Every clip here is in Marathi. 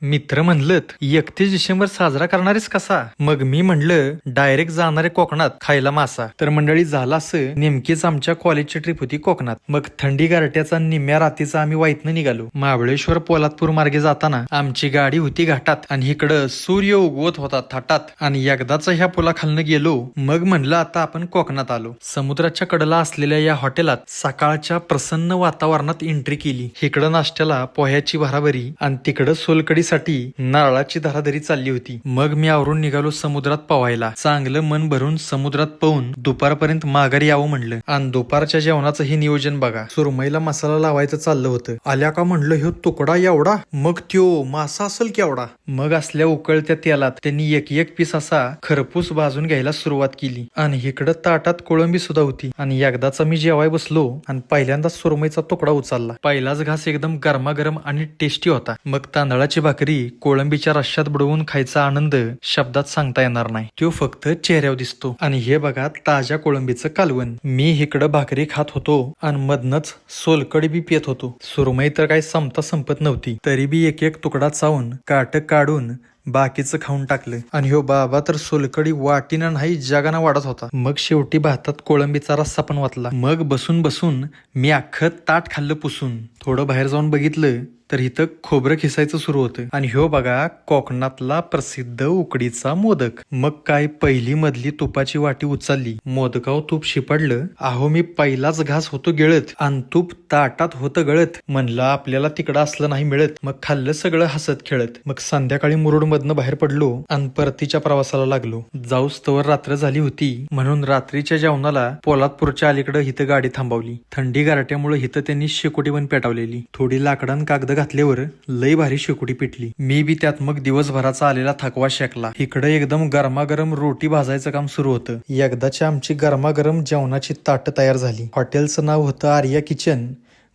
मित्र म्हणलत 31 डिसेंबर साजरा करणारेस कसा? मग मी म्हणलं डायरेक्ट जाणारे कोकणात खायला मासा. तर मंडळी झालं असं, नेमकीच आमच्या कॉलेजची ट्रिप होती कोकणात. मग थंडी गारट्याचा निम्म्या रातीचा आम्ही वाईतनं निघालो. महाबळेश्वर पोलादपूर मार्गे जाताना आमची गाडी होती घाटात आणि इकडं सूर्य उगवत होता थाटात. आणि एकदाच ह्या पुलाखालनं गेलो, मग म्हणलं आता आपण कोकणात आलो. समुद्राच्या कडेला असलेल्या या हॉटेलात सकाळच्या प्रसन्न वातावरणात एंट्री केली. इकडं नाश्त्याला पोह्याची भराभरी आणि तिकडं सोलकडीसाठी नारळाची धराधरी चालली होती. मग मी आवरून निघालो समुद्रात पवायला. चांगलं मन भरून समुद्रात पवून दुपारपर्यंत माघारी यावं म्हणलं. आणि दुपारच्या जेवणाचं हे नियोजन बघा. सुरमईला मसाला लावायचं चाललं होतं. आल्या का म्हणलं ह्यो तुकडा एवढा, मग त्यो मासा असेल केवढा. मग असल्या उकळत्या तेलात त्यांनी एक एक पीस असा खरपूस भाजून घ्यायला सुरुवात केली. आणि इकडं ताटात कोळंबी सुद्धा होती. आणि एकदाचा मी जेवाय बसलो आणि पहिल्यांदा सुरमईचा तुकडा उचलला. पहिलाच घास एकदम गरमागरम आणि टेस्टी होता. मग तांदळाची भाकरी कोळंबीच्या रश्श्यात बुडवून खायचा आनंद शब्दात सांगता येणार नाही. तो फक्त चेहऱ्यावर दिसतो. आणि हे बघा ताज्या कोळंबीचं कालवण. मी इकडं भाकरी खात होतो आणि मधनच सोलकडी बी पित होतो. सुरमई तर काही संपता संपत नव्हती. तरी बी एक एक तुकडा चावून काट काढून बाकीचं खाऊन टाकलं. आणि ह्यो बाबा तर सोलकडी वाटीनं नाही जगाना वाढत होता. मग शेवटी भातात कोळंबीचा रस्सा पण वाटला. मग बसून बसून मी अख्खं ताट खाल्लं पुसून. थोडं बाहेर जाऊन बघितलं तर इथं खोबरं खिसायचं सुरू होतं. आणि ह्यो बघा कोकणातला प्रसिद्ध उकडीचा मोदक. मग काय पहिली मधली तुपाची वाटी उचलली, मोदकाव तूप शिपडलं. अहो मी पहिलाच घास होतो गिळत आणि तूप ताटात होतं गळत. म्हणलं आपल्याला तिकडं असलं नाही मिळत. मग खाल्लं सगळं हसत खेळत. मग संध्याकाळी मुरुड मधनं बाहेर पडलो आणि परतीच्या प्रवासाला लागलो. जाऊस तवर रात्र झाली होती, म्हणून रात्रीच्या जेवणाला पोलादपूरच्या अलीकडे हिथं गाडी थांबवली. थंडी गारट्यामुळे हिथं त्यांनी शेकोटी पण पेटवलेली. थोडी लाकडान कागद घातल्यावर लय भारी शेकोटी पेटली. मी बी त्यात मग दिवसभराचा आलेला थकवा शेकला. इकडे एकदम गरमागरम रोटी भाजायचं काम सुरू होतं. एकदाची आमची गरमागरम जेवणाची ताट तयार झाली. हॉटेलचं नाव होतं आर्या किचन.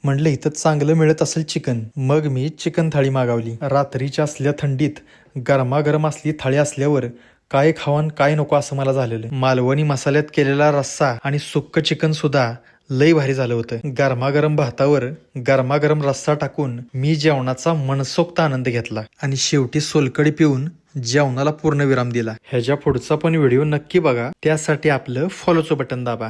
म्हणलं इथं चांगलं मिळत असेल चिकन. मग मी चिकन थाळी मागवली. रात्रीच्या असल्या थंडीत गरमागरम असली थाळी असल्यावर काय खावं काय नको असं मला झालेलं. मालवणी मसाल्यात केलेला रस्सा आणि सुक्क चिकन सुद्धा लय भारी झालं होतं. गरमागरम भातावर गरमागरम रस्सा टाकून मी जेवणाचा मनसोक्त आनंद घेतला. आणि शेवटी सोलकडी पिऊन जेवणाला पूर्ण विराम दिला. ह्याच्या पुढचा पण व्हिडिओ नक्की बघा. त्यासाठी आपलं फॉलोचं बटन दाबा.